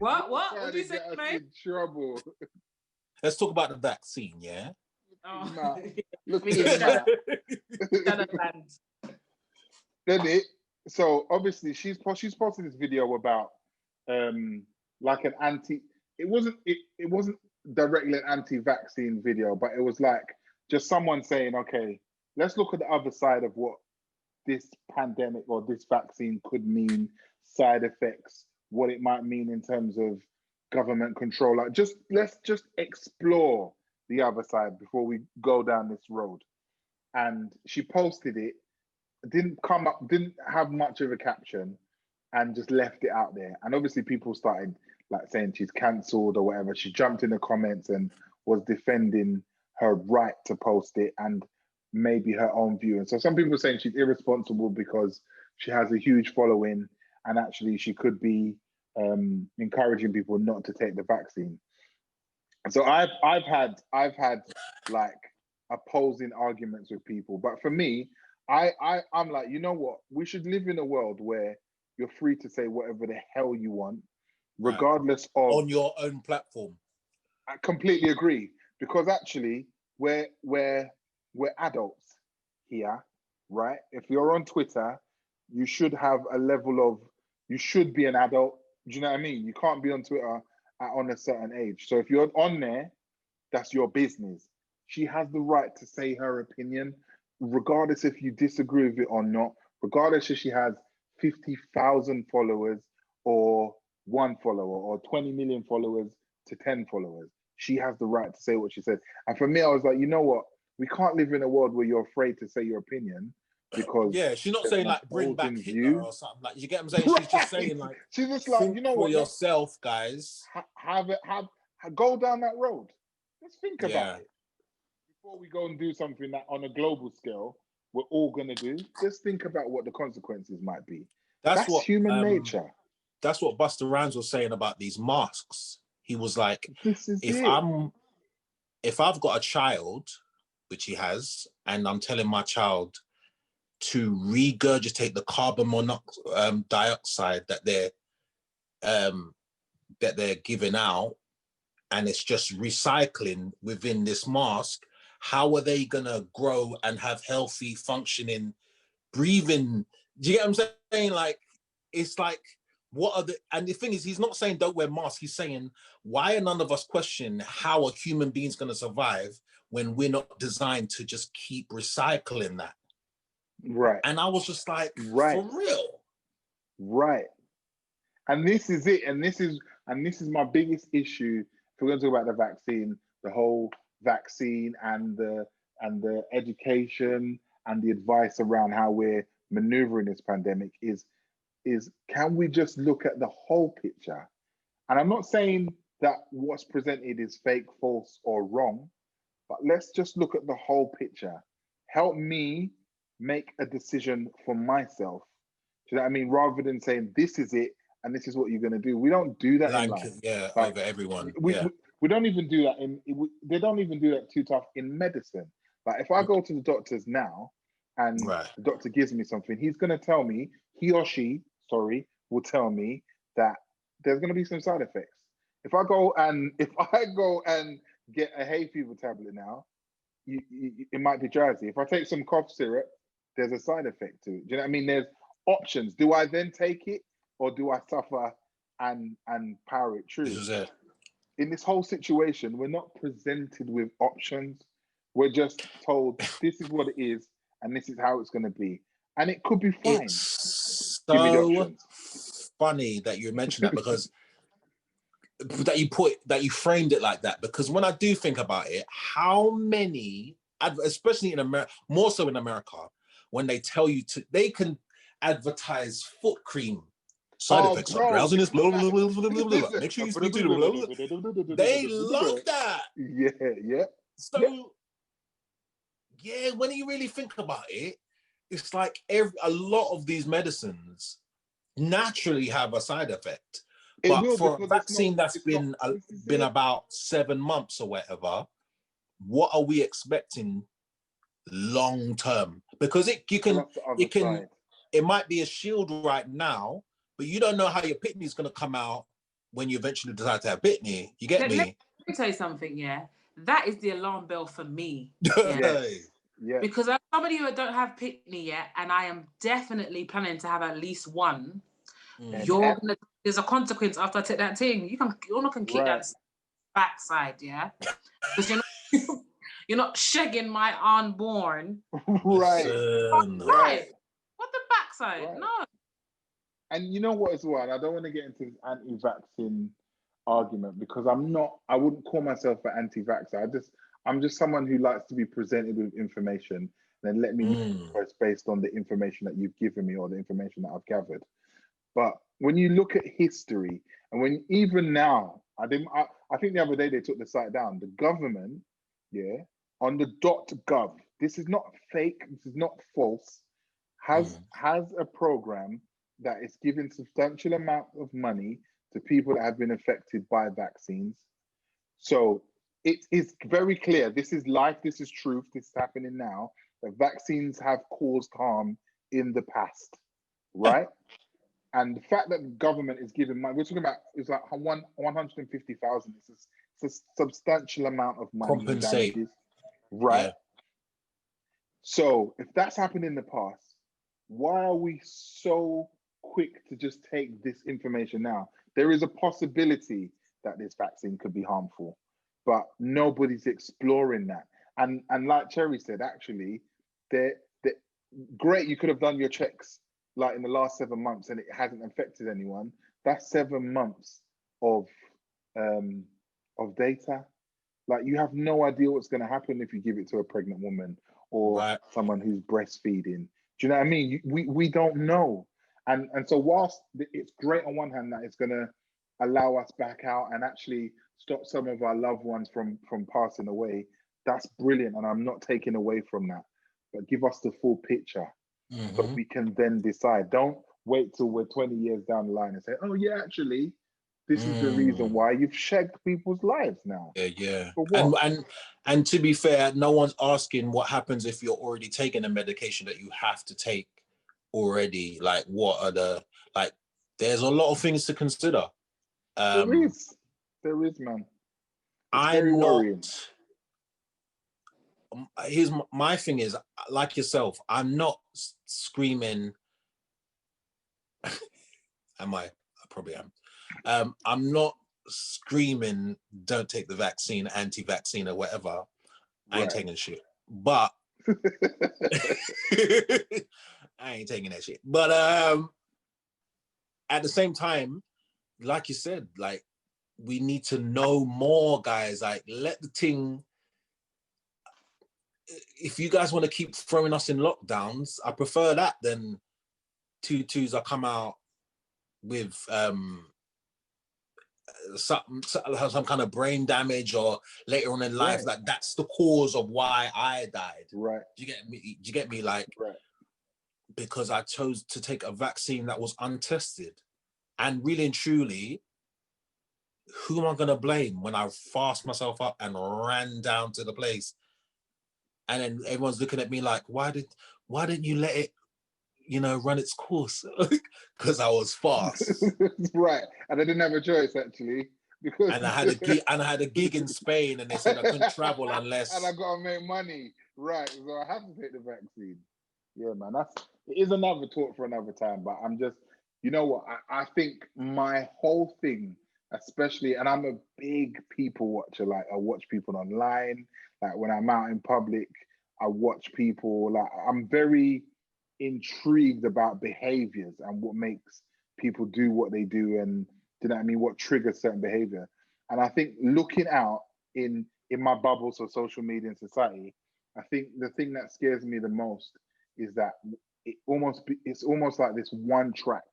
What? What? Trying What to did you say, get us mate? in trouble. Let's talk about the vaccine, yeah? Oh. Nah. Look We at get him now. Shadowlands. Then so obviously she's posted this video about like an anti. It wasn't directly an anti-vaccine video, but it was like just someone saying, okay, let's look at the other side of what this pandemic or this vaccine could mean, side effects, what it might mean in terms of government control. Like let's just explore the other side before we go down this road. And she posted it, didn't have much of a caption, and just left it out there. And obviously people started like saying she's cancelled or whatever. She jumped in the comments and was defending her right to post it and maybe her own view. And so some people are saying she's irresponsible because she has a huge following and actually she could be encouraging people not to take the vaccine. So I've had like opposing arguments with people, but for me, I'm like, you know what? We should live in a world where you're free to say whatever the hell you want, regardless of on your own platform. I completely agree, because actually we're adults here, right? If you're on Twitter, you should have a level of, you should be an adult. Do you know what I mean? You can't be on Twitter on a certain age. So if you're on there, that's your business. She has the right to say her opinion, regardless if you disagree with it or not, regardless if she has 50,000 followers or 1 follower or 20 million followers to 10 followers. She has the right to say what she said. And for me, I was like, you know what? We can't live in a world where you're afraid to say your opinion because she's not saying like bring back Hitler or something. Like, you get what I'm saying? Right. She's just saying like, she's just like, you know what? For yourself, guys. Go down that road. Let's think about it before we go and do something that on a global scale we're all gonna do. Just think about what the consequences might be. That's what human nature. That's what Busta Rhymes was saying about these masks. He was like, if I've got a child, which he has, and I'm telling my child to regurgitate the carbon dioxide that they're giving out, and it's just recycling within this mask, how are they gonna grow and have healthy, functioning, breathing? Do you get what I'm saying? Like, it's like, what are the, and the thing is, he's not saying don't wear masks. He's saying, why are none of us question how a human being's gonna survive when we're not designed to just keep recycling that? Right. And I was just like, right. For real? Right. And this is it. And this is my biggest issue. If we're going to talk about the vaccine, the whole vaccine and the education and the advice around how we're maneuvering this pandemic is can we just look at the whole picture? And I'm not saying that what's presented is fake, false, or wrong, but let's just look at the whole picture. Help me make a decision for myself. Do you know what I mean? Rather than saying this is it and this is what you're going to do. We don't do that in life. Yeah, like, over everyone. We don't even do that they don't even do that too tough in medicine. Like if I go to the doctors now and the doctor gives me something, he's going to tell me, he or she, will tell me that there's going to be some side effects. If I go and get a hay fever tablet now, it might be drowsy. If I take some cough syrup, there's a side effect to it. Do you know what I mean? There's options. Do I then take it or do I suffer and power it through? This is it. In this whole situation, we're not presented with options. We're just told this is what it is and this is how it's going to be. And it could be fine. It's so funny that you mentioned that because that you framed it like that, because when I do think about it, how many, especially in America, more so in America, when they tell you they can advertise foot cream, side effects like drowsiness, blah, blah, blah, blah, blah, blah, blah. Make sure you speak to them, blah, blah, blah. They love that. Yeah. So, yeah, when you really think about it, it's like a lot of these medicines naturally have a side effect. But for a vaccine that's been about 7 months or whatever, what are we expecting long term? Because it might be a shield right now, but you don't know how your kidney is going to come out when you eventually decide to have Bitney. You get Let me? me tell you something, yeah. That is the alarm bell for me. Yeah. Yes. Yeah. Because as somebody who don't have Pitney yet, and I am definitely planning to have at least one, there's a consequence after I take that thing. You're not gonna kick that backside, yeah? Because you're not shagging my unborn. Right. Right. What the backside? Right. No. And you know what as well, and I don't want to get into this anti-vaccine argument because I wouldn't call myself an anti-vaxxer. I'm just someone who likes to be presented with information and then let me make a choice based on the information that you've given me or the information that I've gathered. But when you look at history, and when even now, I think the other day they took the site down. The government, on the .gov, this is not fake, this is not false, has a program that is giving substantial amount of money to people that have been affected by vaccines. So it is very clear. This is life. This is truth. This is happening now. That vaccines have caused harm in the past, right? And the fact that the government is giving money, we're talking about, it's like 150,000. It's a substantial amount of money. Compensate. Damages, right? Yeah. So if that's happened in the past, why are we so quick to just take this information now? There is a possibility that this vaccine could be harmful, but nobody's exploring that. And like Cherry said, actually, great, you could have done your checks like in the last 7 months and it hasn't affected anyone. That's 7 months of data. Like, you have no idea what's going to happen if you give it to a pregnant woman or someone who's breastfeeding. Do you know what I mean? We don't know. And so whilst it's great on one hand that it's going to allow us back out and actually stop some of our loved ones from passing away, that's brilliant. And I'm not taking away from that. But give us the full picture so we can then decide. Don't wait till we're 20 years down the line and say, oh, yeah, actually, this is the reason why you've shagged people's lives now. Yeah. For what? And to be fair, no one's asking what happens if you're already taking a medication that you have to take already. Like, what are there's a lot of things to consider. There is, man. It's very I'm worrying. Here's my thing is, like yourself, I'm not screaming. Am I? I probably am. I'm not screaming, don't take the vaccine, anti-vaccine or whatever. I ain't taking shit. But I ain't taking that shit. But at the same time, like you said, like, we need to know more, guys. Like, let the thing. If you guys want to keep throwing us in lockdowns, I prefer that than twos I come out with some kind of brain damage or later on in life, like that's the cause of why I died. Right. Do you get me? Like, because I chose to take a vaccine that was untested. And really and truly, who am I going to blame when I fast myself up and ran down to the place? And then everyone's looking at me like, why didn't you let it, run its course? Because I was fast. Right. And I didn't have a choice, actually. Because I had a gig in Spain, and they said I couldn't travel unless. And I gotta make money. Right. So I have to take the vaccine. Yeah, man. It is another talk for another time, but I'm just, you know what? I think my whole thing, especially, and I'm a big people watcher, like I watch people online, like when I'm out in public, I watch people, like I'm very intrigued about behaviors and what makes people do what they do, and do you know what I mean, what triggers certain behavior. And I think looking out in my bubbles of social media and society, I think the thing that scares me the most is that it's almost like this one track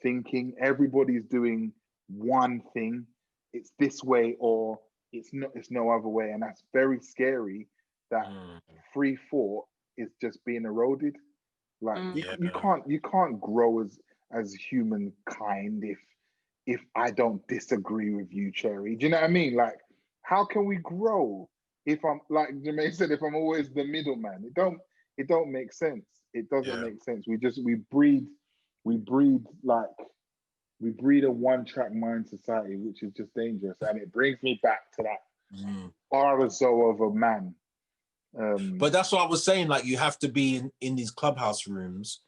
thinking. Everybody's doing one thing. It's this way or it's no other way. And that's very scary, that free thought is just being eroded. Like you can't grow as humankind if I don't disagree with you, Cherry. Do you know what I mean? Like, how can we grow if I'm, like Jermaine said, if I'm always the middleman? It don't make sense. It doesn't make sense. We breed like we breed a one-track mind society, which is just dangerous. And it brings me back to that Arazo of a man. But that's what I was saying. Like, you have to be in these clubhouse rooms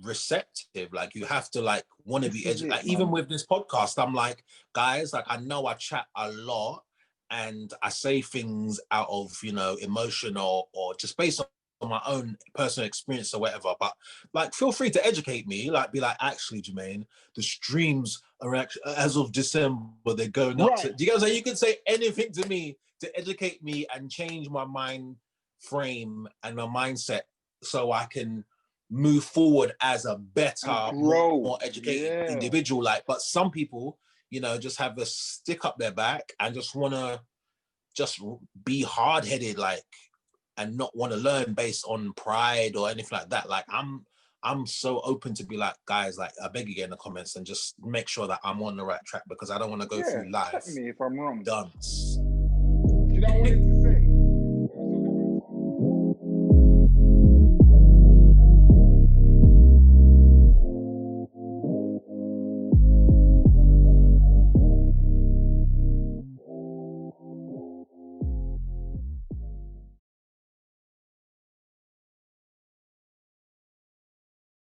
receptive. Like, you have to like want to be educated. Like, even with this podcast, I'm like, guys, like, I know I chat a lot and I say things out of, you know, emotion or just based on my own personal experience or whatever, but like, feel free to educate me. Like, be like, actually, Jermaine, the streams are actually, as of December, they're going up to, do you guys, you can say anything to me to educate me and change my mind frame and my mindset so I can move forward as a better, more educated individual. Like, but some people, you know, just have a stick up their back and just want to just be hard-headed, like, and not want to learn based on pride or anything like that. Like, I'm so open to be like, guys, like, I beg you, get in the comments and just make sure that I'm on the right track, because I don't want to go through life. Check me if I'm wrong. Dunce.